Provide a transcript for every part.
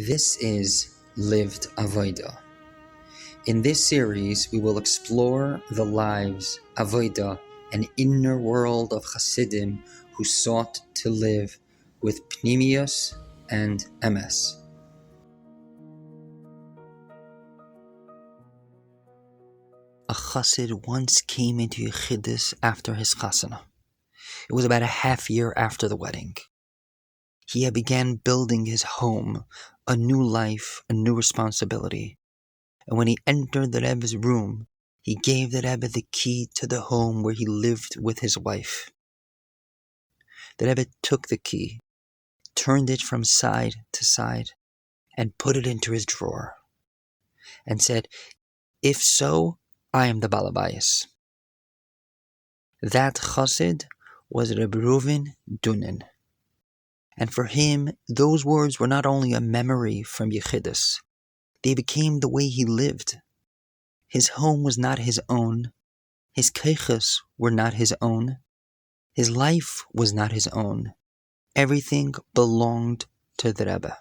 This is Lived Avodah. In this series, we will explore the lives, avodah, an inner world of Chassidim who sought to live with pnimius and emes. A Chossid once came into yechidus after his chasana. It was about a half year after the wedding. He had began building his home, a new life, a new responsibility. And when he entered the Rebbe's room, he gave the Rebbe the key to the home where he lived with his wife. The Rebbe took the key, turned it from side to side, and put it into his drawer, and said, "If so, I am the balabayas." That Chossid was Reb Reuven Donin. And for him, those words were not only a memory from yechidus, they became the way he lived. His home was not his own. His kochos were not his own. His life was not his own. Everything belonged to the Rebbe.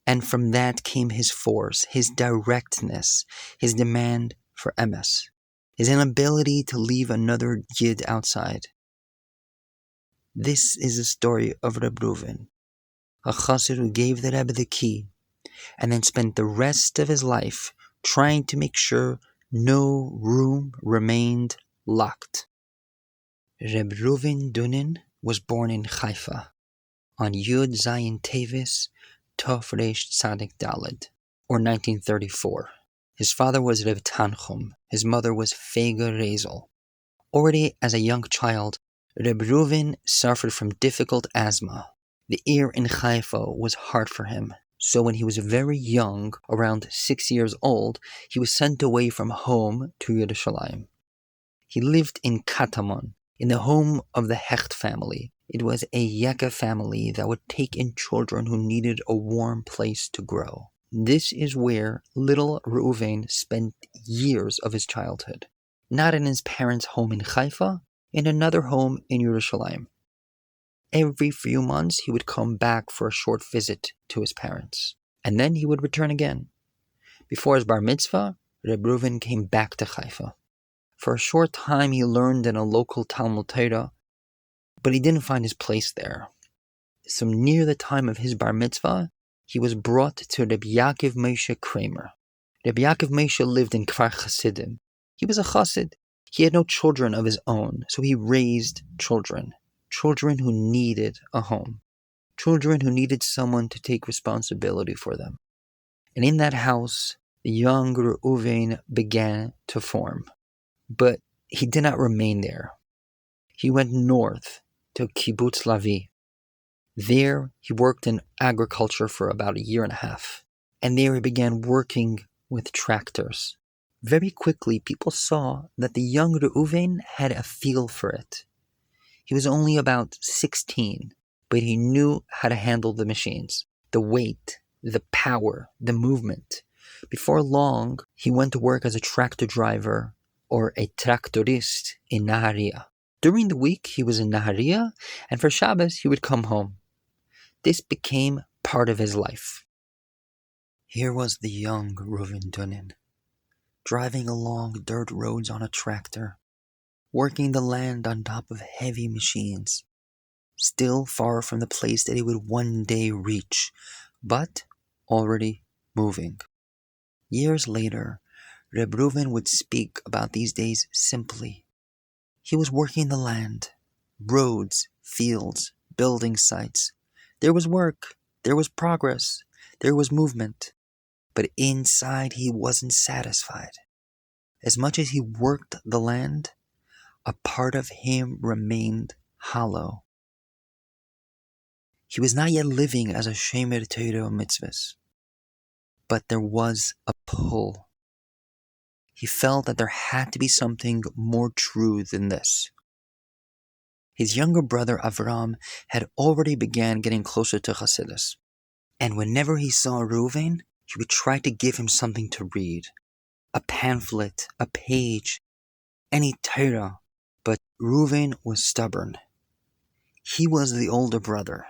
And from that came his force, his directness, his demand for emes, his inability to leave another yid outside. This is the story of Reb Reuven, a Chossid who gave the Rebbe the key and then spent the rest of his life trying to make sure no room remained locked. Reb Reuven Donin was born in Haifa on Yud Zayin Tevis Tov Reish Tzadik Daled, or 1934. His father was Reb Tanchum, his mother was Fega Rezel. Already as a young child, Reb Reuven suffered from difficult asthma. The air in Haifa was hard for him. So when he was very young, around 6 years old, he was sent away from home to Yisroel. He lived in Katamon, in the home of the Hecht family. It was a Yeka family that would take in children who needed a warm place to grow. This is where little Reuven spent years of his childhood. Not in his parents' home in Haifa, in another home in Yisroel. Every few months he would come back for a short visit to his parents, and then he would return again. Before his bar mitzvah, Reb Reuven came back to Haifa. For a short time he learned in a local Talmud Torah, but he didn't find his place there. So near the time of his bar mitzvah, he was brought to Reb Yaakov Moshe Kramer. Reb Yaakov Moshe lived in Kfar Chassidim. He was a Chossid. He had no children of his own, so he raised children who needed a home, children who needed someone to take responsibility for them. And in that house, the young Reuven began to form. But he did not remain there. He went north to Kibbutz Lavi. There, he worked in agriculture for about a year and a half. And there he began working with tractors. Very quickly, people saw that the young Reuven had a feel for it. He was only about 16, but he knew how to handle the machines, the weight, the power, the movement. Before long, he went to work as a tractor driver or a tractorist in Nahariya. During the week, he was in Nahariya, and for Shabbos, he would come home. This became part of his life. Here was the young Reuven Donin, driving along dirt roads on a tractor, working the land on top of heavy machines, still far from the place that he would one day reach, but already moving. Years later, Reb Reuven would speak about these days simply. He was working the land, roads, fields, building sites. There was work, there was progress, there was movement, but inside he wasn't satisfied. As much as he worked the land, a part of him remained hollow. He was not yet living as a Shemer Torah mitzvahs, but there was a pull. He felt that there had to be something more true than this. His younger brother Avram had already began getting closer to Chassidus, and whenever he saw Reuven, he would try to give him something to read, a pamphlet, a page, any Torah. But Reuven was stubborn. He was the older brother.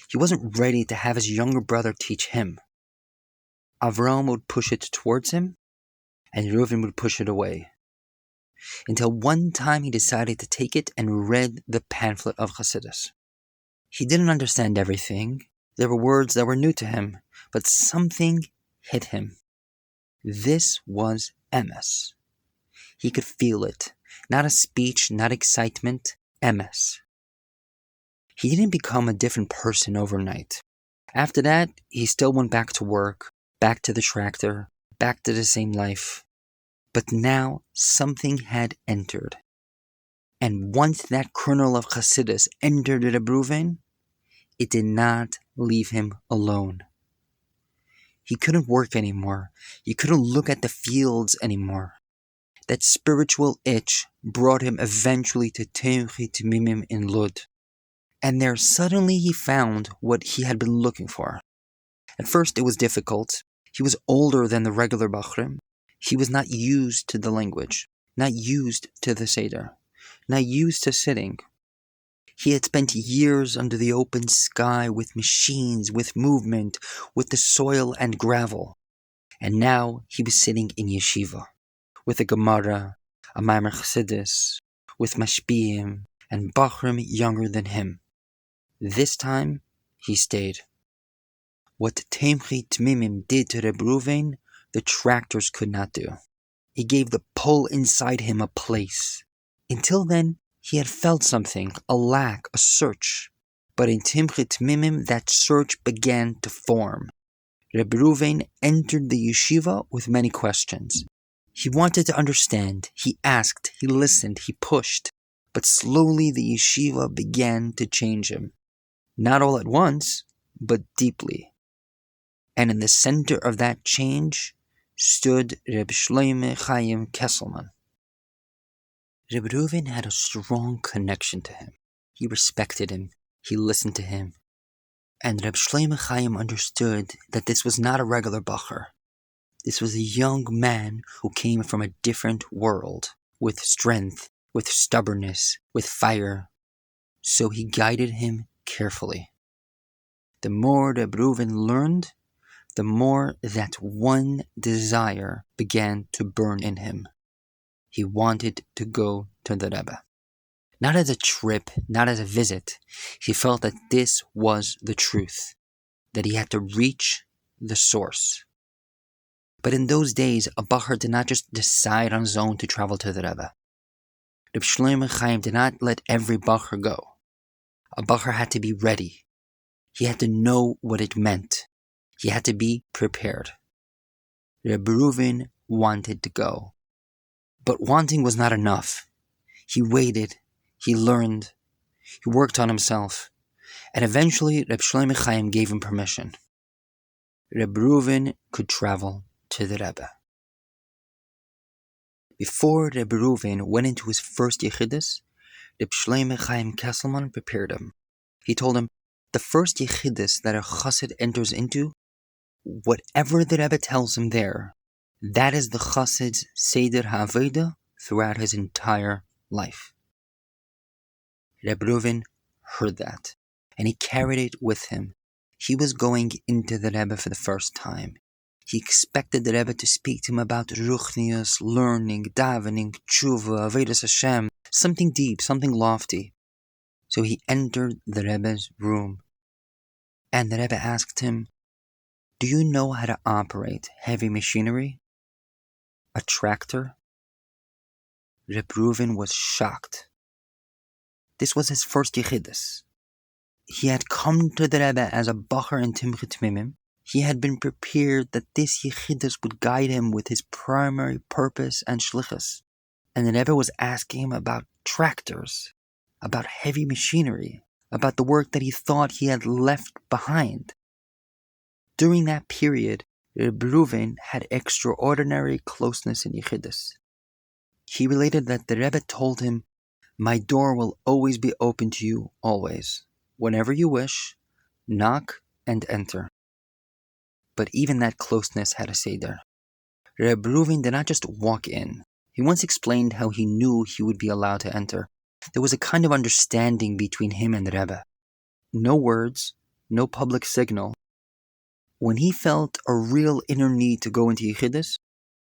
He wasn't ready to have his younger brother teach him. Avram would push it towards him, and Reuven would push it away. Until one time he decided to take it and read the pamphlet of Chassidus. He didn't understand everything. There were words that were new to him, but something hit him. This was emes. He could feel it. Not a speech, not excitement, emes. He didn't become a different person overnight. After that, he still went back to work, back to the tractor, back to the same life. But now something had entered. And once that kernel of Chassidus entered Reb Reuven, it did not leave him alone. He couldn't work anymore. He couldn't look at the fields anymore. That spiritual itch brought him eventually to Tomchei Temimim in Lud. And there suddenly he found what he had been looking for. At first it was difficult. He was older than the regular Bachrim. He was not used to the language, not used to the Seder, not used to sitting. He had spent years under the open sky with machines, with movement, with the soil and gravel. And now he was sitting in yeshiva, with a Gemara, a Maimer Chassidus, with Mashpiyim, and Bachrim younger than him. This time, he stayed. What Tomchei Temimim did to Reb Reuven, the tractors could not do. He gave the pull inside him a place. Until then, he had felt something, a lack, a search. But in Tomchei Temimim, that search began to form. Reb Reuven entered the yeshiva with many questions. He wanted to understand. He asked, he listened, he pushed. But slowly the yeshiva began to change him. Not all at once, but deeply. And in the center of that change stood Reb Shlomo Chaim Kesselman. Reb Reuven had a strong connection to him. He respected him. He listened to him. And Reb Shlomo Chaim understood that this was not a regular bacher. This was a young man who came from a different world, with strength, with stubbornness, with fire. So he guided him carefully. The more Reb Reuven learned, the more that one desire began to burn in him. He wanted to go to the Rebbe. Not as a trip, not as a visit. He felt that this was the truth, that he had to reach the source. But in those days, a bacher did not just decide on his own to travel to the Rebbe. Reb Shlomo Chaim did not let every bacher go. A bacher had to be ready. He had to know what it meant. He had to be prepared. Reb Reuven wanted to go. But wanting was not enough. He waited. He learned. He worked on himself. And eventually, Reb Shlomo Chaim gave him permission. Reb Reuven could travel to the Rebbe. Before Reb Reuven went into his first yechidus, Reb Shlomo Chaim Kesselman prepared him. He told him, the first yechidus that a Chossid enters into, whatever the Rebbe tells him there, that is the Chossid's Seder HaAvodah throughout his entire life. Reb Reuven heard that, and he carried it with him. He was going into the Rebbe for the first time. He expected the Rebbe to speak to him about ruchnius, learning, davening, tshuva, avodas Hashem, something deep, something lofty. So he entered the Rebbe's room, and the Rebbe asked him, do you know how to operate heavy machinery? A tractor? Reb Reuven was shocked. This was his first yechidus. He had come to the Rebbe as a bacher in Tomchei Temimim. He had been prepared that this yechidus would guide him with his primary purpose and shlichus. And the Rebbe was asking him about tractors, about heavy machinery, about the work that he thought he had left behind. During that period, Reb Reuven had extraordinary closeness in yechidus. He related that the Rebbe told him, my door will always be open to you, always. Whenever you wish, knock and enter. But even that closeness had a seder. Reb Reuven did not just walk in. He once explained how he knew he would be allowed to enter. There was a kind of understanding between him and the Rebbe. No words, no public signal. When he felt a real inner need to go into yechidus,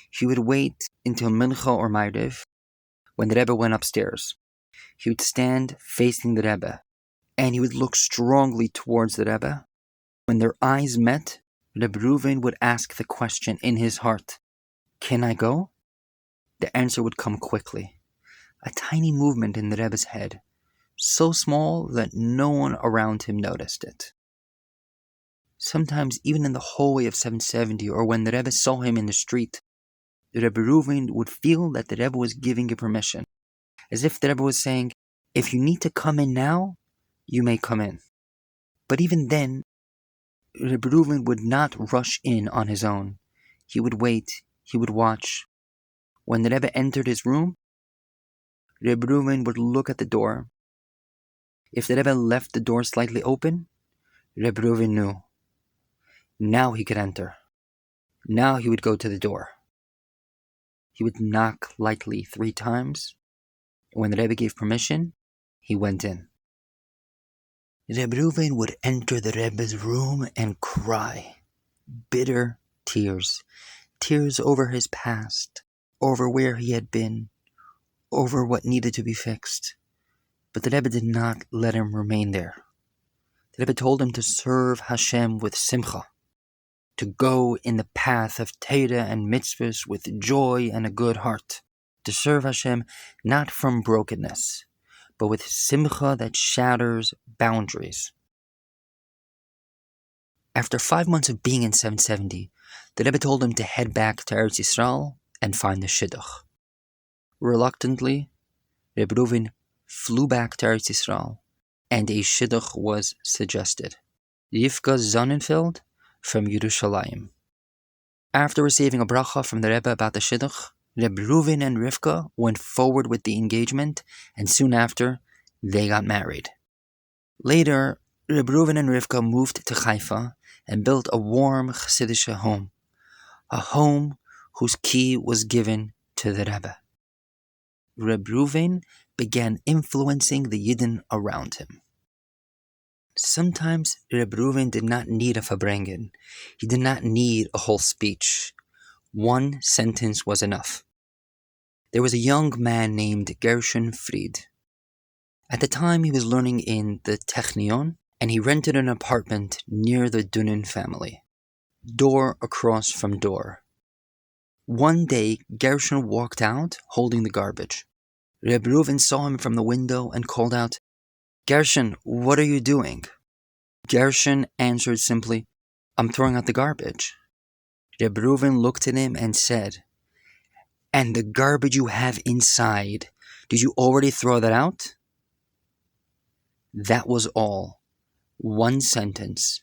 he would wait until mincha or ma'ariv, when the Rebbe went upstairs. He would stand facing the Rebbe, and he would look strongly towards the Rebbe. When their eyes met, Reb Reuven would ask the question in his heart, "Can I go?" The answer would come quickly. A tiny movement in the Rebbe's head, so small that no one around him noticed it. Sometimes, even in the hallway of 770, or when the Rebbe saw him in the street, the Reb Reuven would feel that the Rebbe was giving him permission, as if the Rebbe was saying, "If you need to come in now, you may come in." But even then, Reb Reuven would not rush in on his own. He would wait, he would watch. When the Rebbe entered his room, Reb Reuven would look at the door. If the Rebbe left the door slightly open, Reb Reuven knew. Now he could enter. Now he would go to the door. He would knock lightly 3 times. When the Rebbe gave permission, he went in. Reb Reuven would enter the Rebbe's room and cry. Bitter tears. Tears over his past, over where he had been, over what needed to be fixed. But the Rebbe did not let him remain there. The Rebbe told him to serve Hashem with simcha, to go in the path of Torah and mitzvahs with joy and a good heart, to serve Hashem not from brokenness, but with simcha that shatters boundaries. After 5 months of being in 770, the Rebbe told him to head back to Eretz Yisrael and find the shidduch. Reluctantly, Reb Reuven flew back to Eretz Yisrael, and a shidduch was suggested. Yifka Sonnenfeld from Yerushalayim. After receiving a bracha from the Rebbe about the shidduch, Reb Reuven and Rivka went forward with the engagement, and soon after, they got married. Later, Reb Reuven and Rivka moved to Haifa and built a warm Chassidish home, a home whose key was given to the Rebbe. Reb Reuven began influencing the Yidden around him. Sometimes Reb Reuven did not need a farbrengen. He did not need a whole speech. 1 sentence was enough. There was a young man named Gershon Fried. At the time, he was learning in the Technion, and he rented an apartment near the Donin family, door across from door. One day, Gershon walked out holding the garbage. Reb Reuven saw him from the window and called out, "Gershon, what are you doing?" Gershon answered simply, "I'm throwing out the garbage." Reb Reuven looked at him and said, "And the garbage you have inside, did you already throw that out?" That was all. 1 sentence.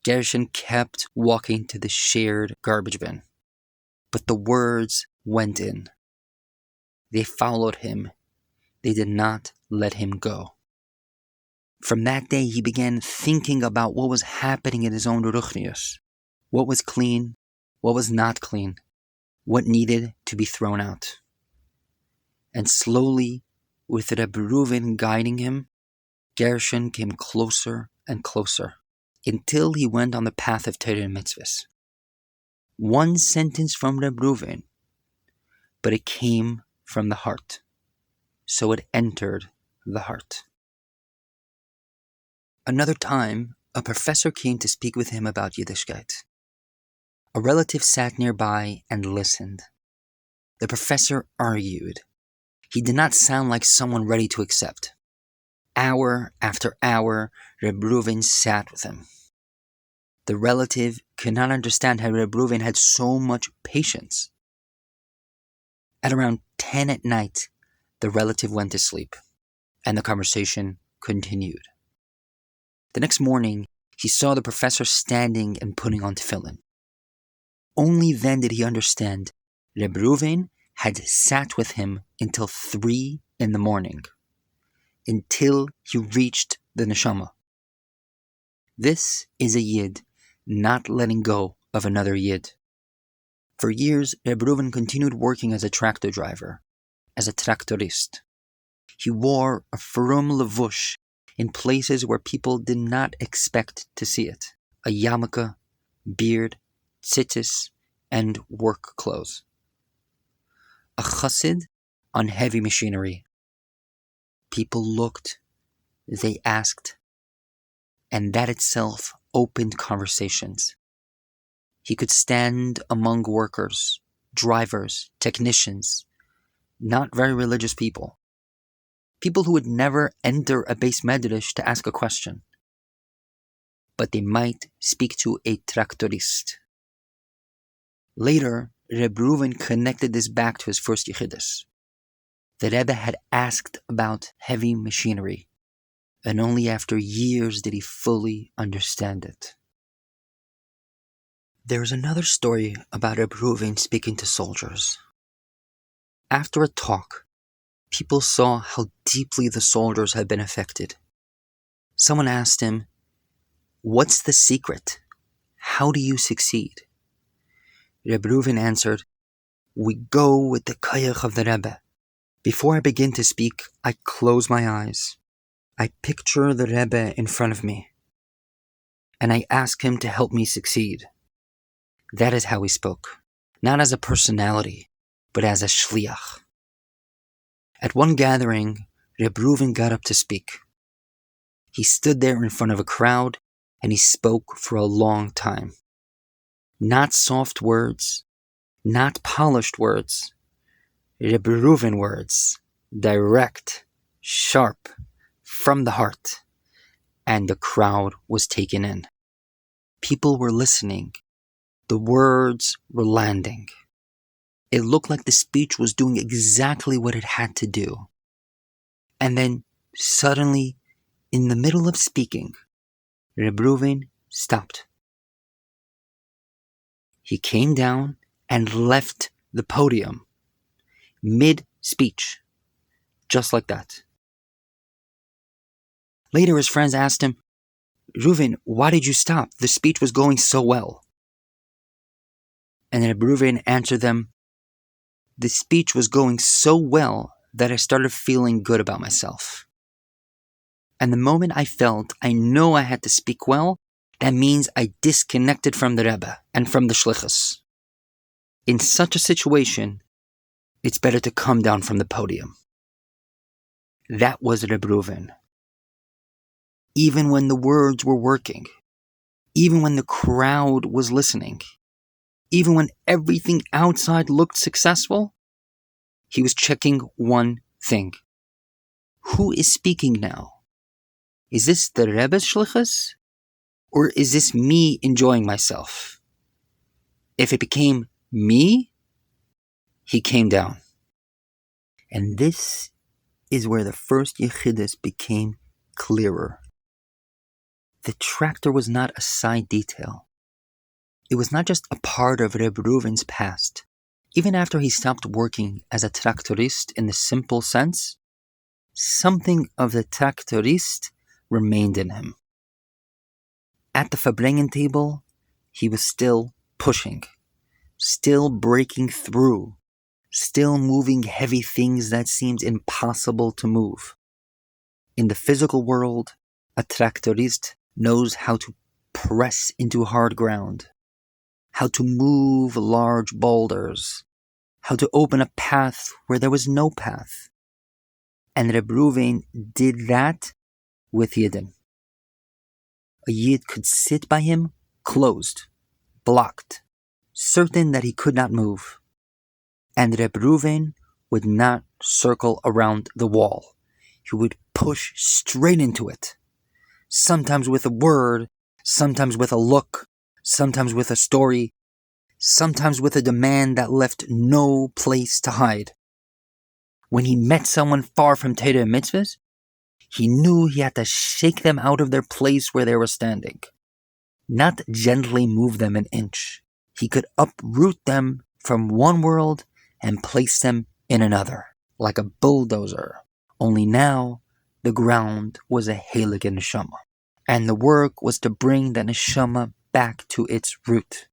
Gershon kept walking to the shared garbage bin, but the words went in. They followed him. They did not let him go. From that day, he began thinking about what was happening in his own ruchnius. What was clean, what was not clean, what needed to be thrown out. And slowly, with Reb Reuven guiding him, Gershon came closer and closer, until he went on the path of Torah and mitzvahs. 1 sentence from Reb Reuven, but it came from the heart, so it entered the heart. Another time, a professor came to speak with him about Yiddishkeit. A relative sat nearby and listened. The professor argued. He did not sound like someone ready to accept. Hour after hour, Reb Reuven sat with him. The relative could not understand how Reb Reuven had so much patience. At around 10 at night, the relative went to sleep, and the conversation continued. The next morning, he saw the professor standing and putting on tefillin. Only then did he understand Reb Reuven had sat with him until 3 in the morning, until he reached the neshama. This is a Yid not letting go of another Yid. For years, Reb Reuven continued working as a tractor driver, as a tractorist. He wore a frum levush in places where people did not expect to see it. A yarmulke, beard, tzitzis, and work clothes. A chossid on heavy machinery. People looked, they asked, and that itself opened conversations. He could stand among workers, drivers, technicians, not very religious people. People who would never enter a beis medrash to ask a question. But they might speak to a tractorist. Later, Reb Reuven connected this back to his first yechidus. The Rebbe had asked about heavy machinery, and only after years did he fully understand it. There is another story about Reb Reuven speaking to soldiers. After a talk, people saw how deeply the soldiers had been affected. Someone asked him, "What's the secret? How do you succeed?" Reb Reuven answered, "We go with the kochos of the Rebbe. Before I begin to speak, I close my eyes. I picture the Rebbe in front of me, and I ask him to help me succeed." That is how he spoke, not as a personality, but as a shliach. At one gathering, Reb Reuven got up to speak. He stood there in front of a crowd, and he spoke for a long time. Not soft words, not polished words, Reb Reuven words, direct, sharp, from the heart, and the crowd was taken in. People were listening. The words were landing. It looked like the speech was doing exactly what it had to do. And then, suddenly, in the middle of speaking, Reb Reuven stopped. He came down and left the podium, mid-speech, just like that. Later, his friends asked him, "Reuven, why did you stop? The speech was going so well." And Reb Reuven answered them, "The speech was going so well that I started feeling good about myself. And the moment I felt I know I had to speak well, that means I disconnected from the Rebbe and from the shlichus. In such a situation, it's better to come down from the podium." That was Reb Reuven. Even when the words were working, even when the crowd was listening, even when everything outside looked successful, he was checking one thing. Who is speaking now? Is this the Rebbe's shlichus? Or is this me enjoying myself? If it became me, he came down. And this is where the first yechidus became clearer. The tractor was not a side detail. It was not just a part of Reb Reuven's past. Even after he stopped working as a tractorist in the simple sense, something of the tractorist remained in him. At the farbrengen table, he was still pushing, still breaking through, still moving heavy things that seemed impossible to move. In the physical world, a tractorist knows how to press into hard ground, how to move large boulders, how to open a path where there was no path. And Reb Reuven did that with Yidden. A Yid could sit by him closed, blocked, certain that he could not move. And Reb Reuven would not circle around the wall. He would push straight into it. Sometimes with a word, sometimes with a look, sometimes with a story, sometimes with a demand that left no place to hide. When he met someone far from Torah and mitzvahs, he knew he had to shake them out of their place where they were standing. Not gently move them an inch. He could uproot them from one world and place them in another, like a bulldozer. Only now, the ground was a heilige neshama, and the work was to bring the neshama back to its root.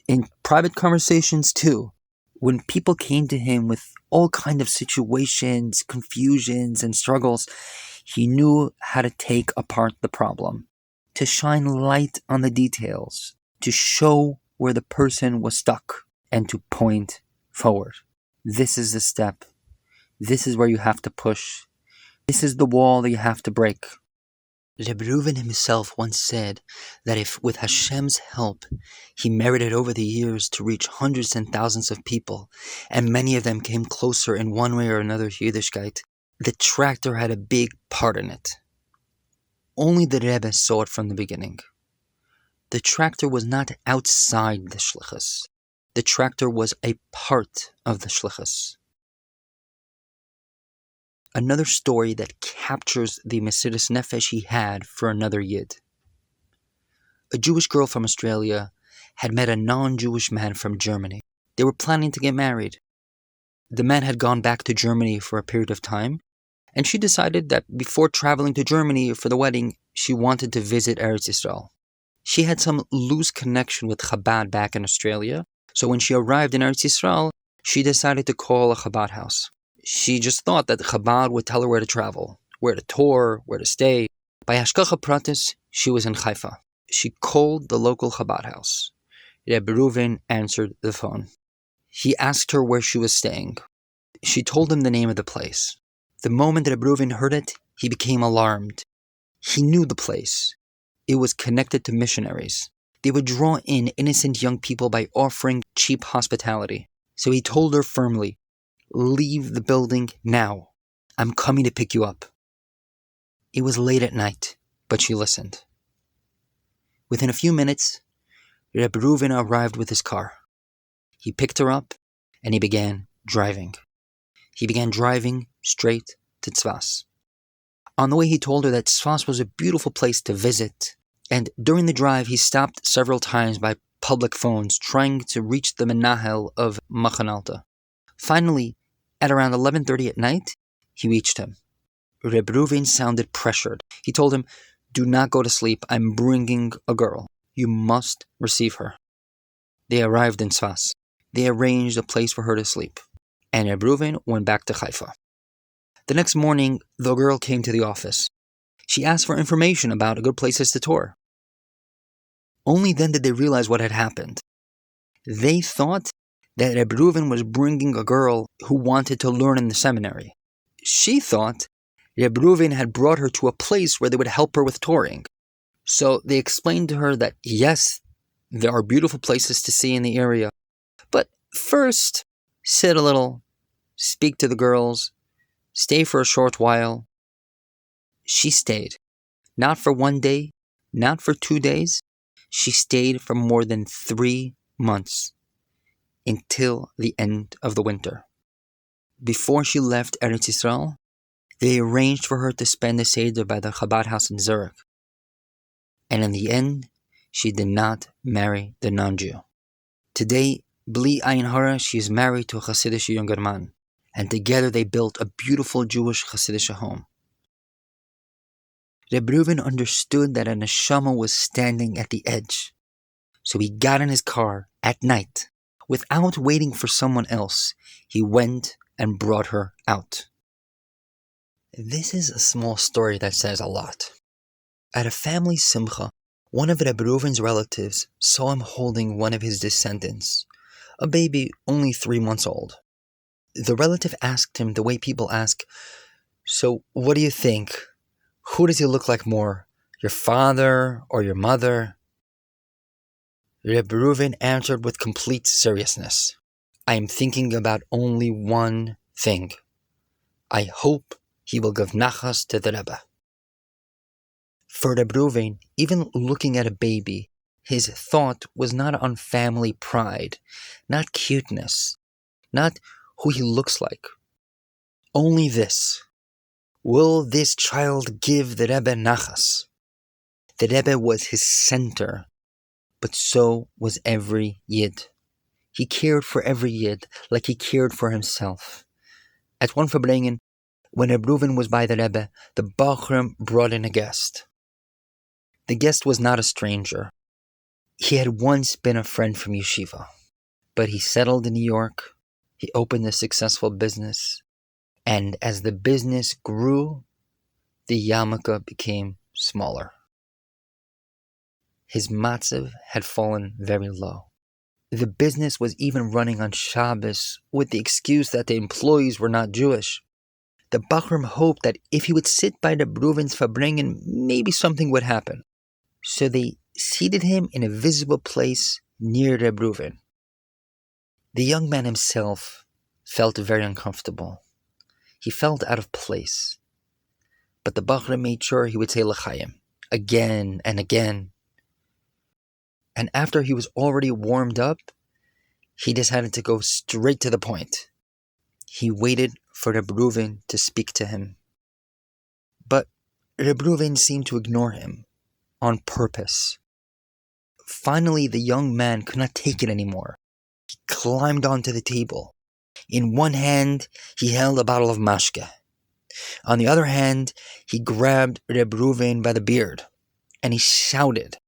In private conversations too, when people came to him with all kinds of situations, confusions, and struggles, He knew how to take apart the problem, to shine light on the details, to show where the person was stuck, and to point forward. This is the step. This is where you have to push. This is the wall that you have to break. Reb Reuven himself once said that if, with Hashem's help, he merited over the years to reach hundreds and thousands of people, and many of them came closer in one way or another to Yiddishkeit, the tractor had a big part in it. Only the Rebbe saw it from the beginning. The tractor was not outside the shlichus. The tractor was a part of the shlichus. Another story that captures the Mesiras Nefesh he had for another Yid. A Jewish girl from Australia had met a non-Jewish man from Germany. They were planning to get married. The man had gone back to Germany for a period of time, and she decided that before traveling to Germany for the wedding, she wanted to visit Eretz Yisrael. She had some loose connection with Chabad back in Australia, so when she arrived in Eretz Yisrael, she decided to call a Chabad house. She just thought that Chabad would tell her where to travel, where to tour, where to stay. By Hashgacha Pratis, she was in Haifa. She called the local Chabad house. Reb Reuven answered the phone. He asked her where she was staying. She told him the name of the place. The moment Reb Reuven heard it, he became alarmed. He knew the place. It was connected to missionaries. They would draw in innocent young people by offering cheap hospitality. So he told her firmly, "Leave the building now. I'm coming to pick you up." It was late at night, but she listened. Within a few minutes, Reb Reuven arrived with his car. He picked her up, and he began driving. He began driving straight to Tzfas. On the way, he told her that Tzfas was a beautiful place to visit, and during the drive, he stopped several times by public phones, trying to reach the menahel of Machan Alta. Finally, at around 11:30 at night, he reached him. Reb Reuven sounded pressured. He told him, "Do not go to sleep. I'm bringing a girl. You must receive her." They arrived in Tzfas. They arranged a place for her to sleep, and Reb Reuven went back to Haifa. The next morning, the girl came to the office. She asked for information about good places to tour. Only then did they realize what had happened. They thought that Reb Reuven was bringing a girl who wanted to learn in the seminary. She thought Reb Reuven had brought her to a place where they would help her with touring. So they explained to her that yes, there are beautiful places to see in the area, but first, sit a little, speak to the girls, stay for a short while. She stayed. Not for 1 day, not for 2 days. She stayed for more than 3 months. Until the end of the winter. Before she left Eretz Yisrael, they arranged for her to spend the Seder by the Chabad house in Zurich. And in the end, she did not marry the non-Jew. Today, Bli Ayin Hara, she is married to a Chassidish younger man, and together they built a beautiful Jewish Chassidish home. Reb Reuven understood that a neshama was standing at the edge, so he got in his car at night. Without waiting for someone else, he went and brought her out. This is a small story that says a lot. At a family simcha, one of Reb Reuven's relatives saw him holding one of his descendants, a baby only 3 months old. The relative asked him the way people ask, "So what do you think? Who does he look like more, your father or your mother?" Reb Reuven answered with complete seriousness, "I am thinking about only one thing. I hope he will give nachas to the Rebbe." For Reb Reuven, even looking at a baby, his thought was not on family pride, not cuteness, not who he looks like. Only this: will this child give the Rebbe nachas? The Rebbe was his center. But so was every Yid. He cared for every Yid like he cared for himself. At one farbrengen, when Reb Reuven was by the Rebbe, the Bachram brought in a guest. The guest was not a stranger. He had once been a friend from yeshiva, but he settled in New York. He opened a successful business, and as the business grew, the yarmulke became smaller. His matzav had fallen very low. The business was even running on Shabbos with the excuse that the employees were not Jewish. The Bachrim hoped that if he would sit by Reb Reuven's farbrengen, maybe something would happen. So they seated him in a visible place near Reb Reuven. The young man himself felt very uncomfortable. He felt out of place. But the Bachrim made sure he would say l'chaim again and again. And after he was already warmed up, he decided to go straight to the point. He waited for Reb Reuven to speak to him. But Reb Reuven seemed to ignore him on purpose. Finally, the young man could not take it anymore. He climbed onto the table. In one hand, he held a bottle of mashke. On the other hand, he grabbed Reb Reuven by the beard, and he shouted,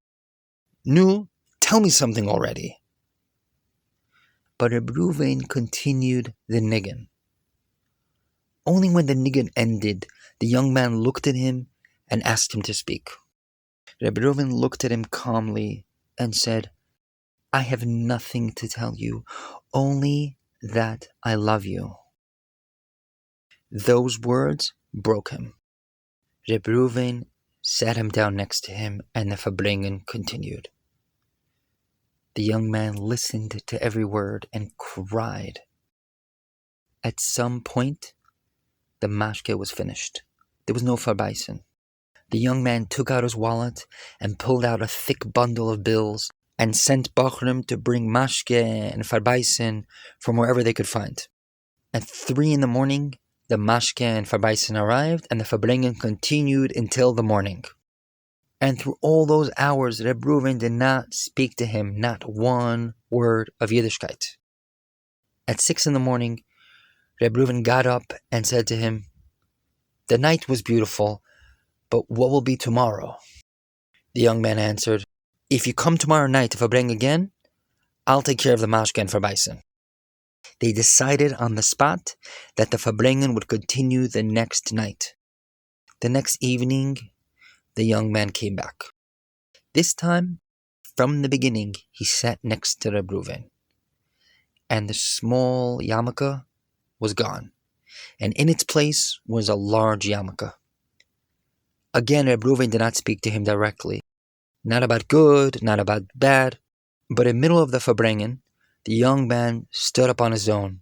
"Nu, tell me something already." But Reb Reuven continued the niggun. Only when the niggun ended, the young man looked at him and asked him to speak. Reb Reuven looked at him calmly and said, "I have nothing to tell you, only that I love you." Those words broke him. Reb Reuven sat him down next to him, and the farbrengen continued. The young man listened to every word and cried. At some point, the mashke was finished. There was no farbrengen. The young man took out his wallet and pulled out a thick bundle of bills and sent Bachrim to bring mashke and farbrengen from wherever they could find. At 3 a.m, the mashke and farbrengen arrived, and the farbrengen continued until the morning. And through all those hours, Reb Reuven did not speak to him, not one word of Yiddishkeit. At 6 a.m, Reb Reuven got up and said to him, "The night was beautiful, but what will be tomorrow?" The young man answered, "If you come tomorrow night to farbrengen again, I'll take care of the mashke and farbrengen." They decided on the spot that the farbrengen would continue the next night. The next evening, the young man came back. This time, from the beginning, he sat next to Reb Reuven. And the small yarmulke was gone, and in its place was a large yarmulke. Again, Reb Reuven did not speak to him directly. Not about good, not about bad, but in the middle of the farbrengen, the young man stood up on his own,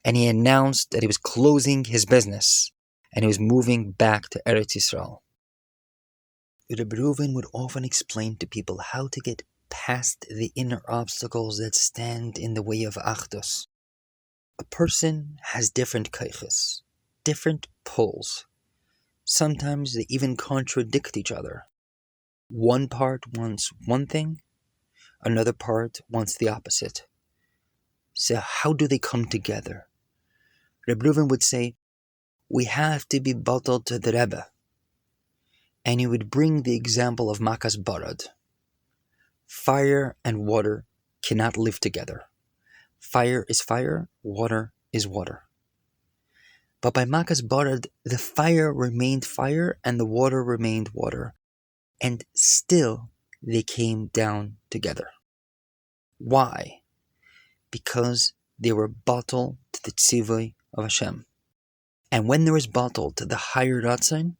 and he announced that he was closing his business, and he was moving back to Eretz Yisrael. Reb Reuven would often explain to people how to get past the inner obstacles that stand in the way of yechidus. A person has different kochos, different pulls. Sometimes they even contradict each other. One part wants one thing, another part wants the opposite. So how do they come together? Reb Reuven would say, "We have to be bottled to the Rebbe." And he would bring the example of makas barad. Fire and water cannot live together. Fire is fire, water is water. But by makas barad, the fire remained fire and the water remained water. And still they came down together. Why? Because they were bottled to the tzivui of Hashem. And when there is bottled to the higher ratzon,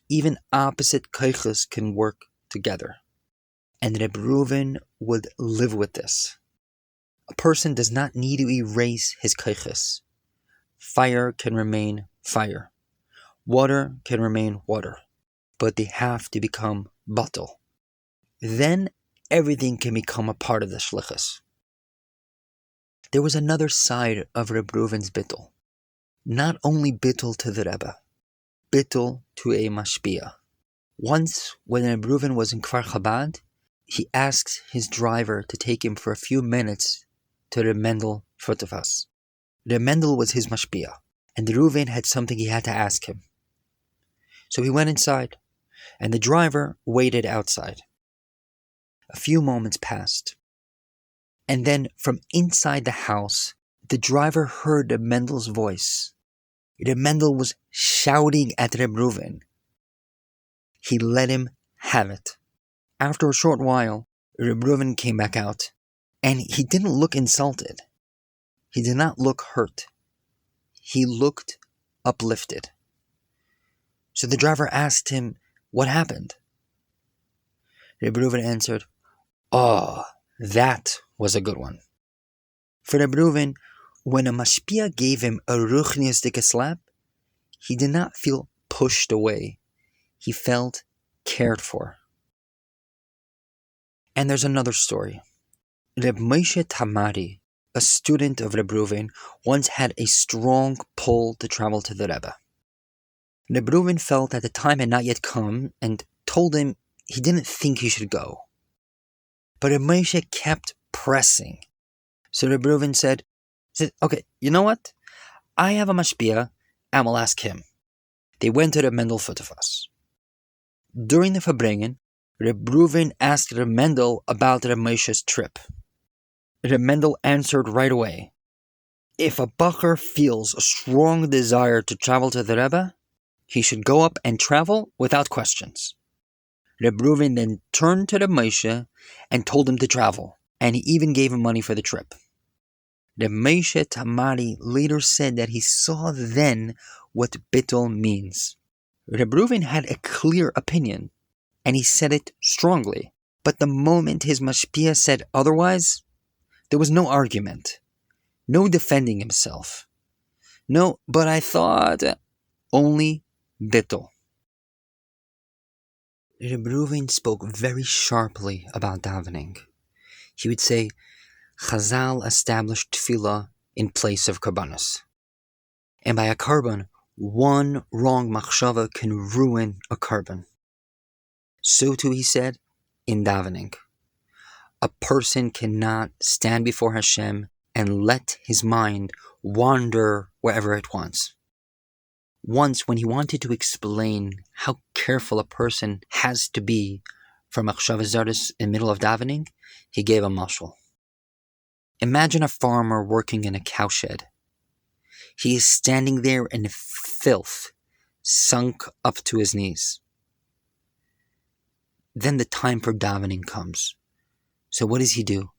even opposite kochos can work together. And Reb Reuven would live with this. A person does not need to erase his kochos. Fire can remain fire. Water can remain water. But they have to become bottle. Then everything can become a part of the shlichus. There was another side of Reb Reuven's bittul. Not only bittul to the Rebbe, bittul to a mashpia. Once, when Reb Reuven was in Kfar Chabad, he asked his driver to take him for a few minutes to Reb Mendel Futafas. Reb Mendel was his mashpia, and Reuven had something he had to ask him. So he went inside, and the driver waited outside. A few moments passed, and then from inside the house, the driver heard Reb Mendel's voice. Reb Mendel was shouting at Reb Reuven, He let him have it. After a short while, Reb Reuven came back out, and he didn't look insulted. He did not look hurt. He looked uplifted. So the driver asked him, what happened? Reb Reuven answered, "Oh, that was a good one." For Reb Reuven, when a mashpia gave him a ruchniistic slap, he did not feel pushed away. He felt cared for. And there's another story. Reb Moshe Tamari, a student of Reb Reuven, once had a strong pull to travel to the Rebbe. Reb Reuven felt that the time had not yet come and told him he didn't think he should go. But Reb Moshe kept pressing. So Reb Reuven said, "Okay, you know what? I have a mashpia, and we'll ask him." They went to Reb Mendel Futefas. During the farbrengens, Reb Reuven asked Reb Mendel about Reb Moshe's trip. Reb Mendel answered right away, "If a bacher feels a strong desire to travel to the Rebbe, he should go up and travel without questions." Reb Reuven then turned to Reb Moshe and told him to travel, and he even gave him money for the trip. Reb Moshe Tamari later said that he saw then what bittul means. Reb Reuven had a clear opinion, and he said it strongly. But the moment his mashpia said otherwise, there was no argument, no defending himself. No, but I thought, only bittul. Reb Reuven spoke very sharply about davening. He would say, Chazal established tefillah in place of karbanos. And by a karban, one wrong machshava can ruin a karban. So too, he said, in davening. A person cannot stand before Hashem and let his mind wander wherever it wants. Once, when he wanted to explain how careful a person has to be for machshava zaros in the middle of davening, he gave a mashal. Imagine a farmer working in a cowshed. He is standing there in filth, sunk up to his knees. Then the time for davening comes. So what does he do?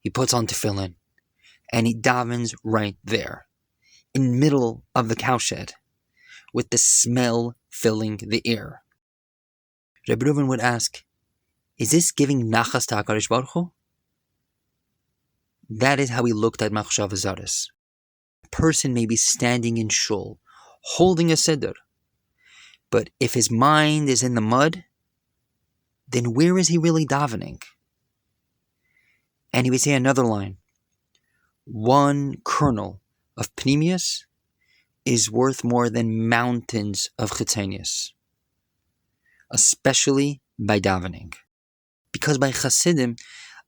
He puts on tefillin, and he davens right there, in the middle of the cowshed, with the smell filling the air. Reb Reuven would ask, "Is this giving nachas to HaKadosh Baruch Hu?" That is how he looked at machshava zaros. A person may be standing in shul, holding a siddur, but if his mind is in the mud, then where is he really davening? And he would say another line, one kernel of pnimius is worth more than mountains of chitzenius, especially by davening. Because by Chassidim,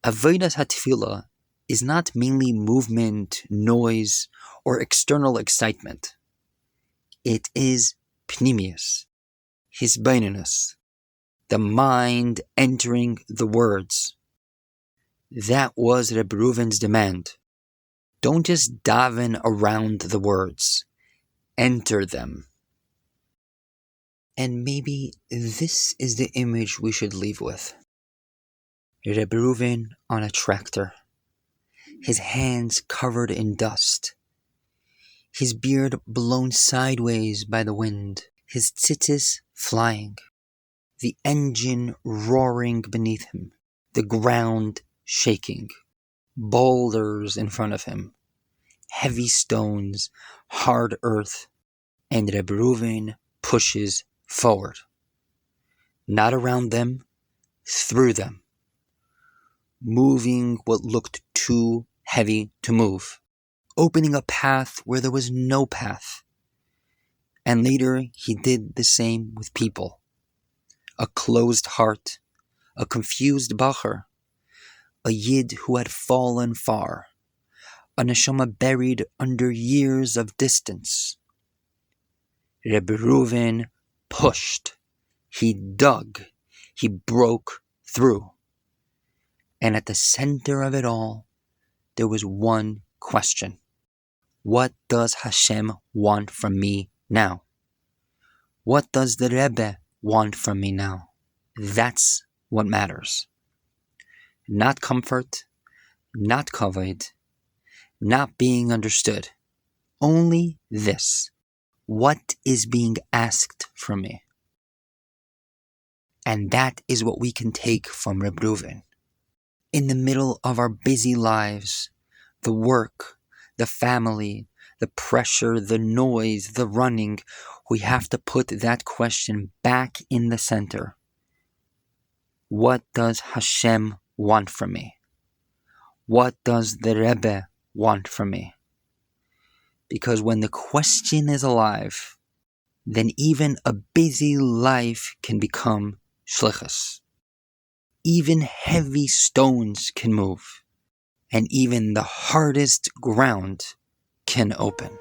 avodas hatefillah is not mainly movement, noise, or external excitement. It is pnimius, hisbeinenus, the mind entering the words. That was Reb Reuven's demand. Don't just daven around the words. Enter them. And maybe this is the image we should leave with. Reb Reuven on a tractor, his hands covered in dust, his beard blown sideways by the wind, his tzitzis flying, the engine roaring beneath him, the ground shaking, boulders in front of him, heavy stones, hard earth, and Reb Reuven pushes forward. Not around them, through them, moving what looked too heavy to move, opening a path where there was no path. And later he did the same with people. A closed heart, a confused bacher, a yid who had fallen far, a neshama buried under years of distance. Reb Reuven pushed, he dug, he broke through. And at the center of it all, there was one question. What does Hashem want from me now? What does the Rebbe want from me now? That's what matters. Not comfort, not kavod, not being understood. Only this. What is being asked from me? And that is what we can take from Reb Reuven. In the middle of our busy lives, the work, the family, the pressure, the noise, the running, we have to put that question back in the center. What does Hashem want from me? What does the Rebbe want from me? Because when the question is alive, then even a busy life can become shlichus. Even heavy stones can move, and even the hardest ground can open.